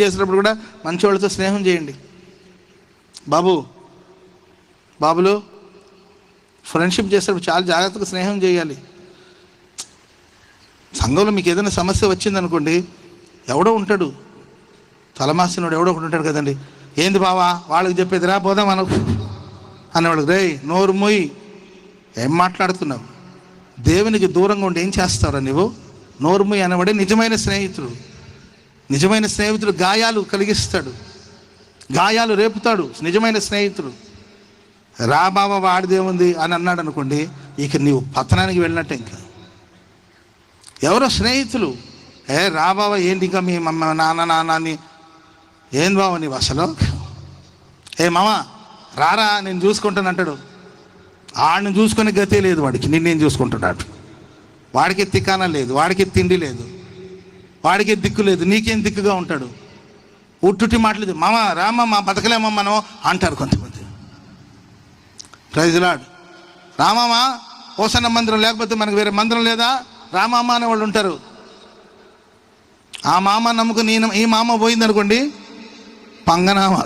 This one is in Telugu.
చేసినప్పుడు కూడా మంచి వాళ్ళతో స్నేహం చేయండి. బాబులు ఫ్రెండ్షిప్ చేసేటప్పుడు చాలా జాగ్రత్తగా స్నేహం చేయాలి. సంఘంలో మీకు ఏదైనా సమస్య వచ్చిందనుకోండి, ఎవడో ఉంటాడు, తలమాసినోడు ఎవడో ఒకటి ఉంటాడు కదండి. ఏంది బావా వాళ్ళకి చెప్పేదిరా, పోదాం మనకు అనేవాళ్ళకి, రే నోరు మొయ్యి, ఏం మాట్లాడుతున్నావు, దేవునికి దూరంగా ఉండి ఏం చేస్తావురా నువ్వు, నోరు మొయ్యి అనేవాడే నిజమైన స్నేహితుడు. నిజమైన స్నేహితుడు గాయాలు కలిగిస్తాడు, గాయాలు రేపుతాడు. నిజమైన స్నేహితుడు రా బాబా వాడిదేముంది అని అన్నాడు అనుకోండి, ఇక నీవు పతనానికి వెళ్ళినట్టే. ఇంకా ఎవరో స్నేహితులు, రా బాబా ఏంటి ఇంకా మీ నాన్నని, ఏం బాబా నీవు అసలు, మామ రారా నేను చూసుకుంటాను అంటాడు. ఆడిని చూసుకునే గతే లేదు వాడికి, నిన్నేం చూసుకుంటున్నాడు. వాడికి తికాన లేదు, వాడికి తిండి లేదు, వాడికి దిక్కు లేదు, నీకేం దిక్కుగా ఉంటాడు. ఉట్టుటి మాటలేదు, మామ రామమ్మ బతకలేమో మనం అంటారు కొంతమంది. Praise lord. రామమ్మ ఓసన్న మందిరం లేకపోతే మనకు వేరే మందిరం లేదా, రామమ్మ అనే వాళ్ళు ఉంటారు. ఆ మామ నమ్ముకుని ఈ మామ పోయిందనుకోండి, పంగనామా.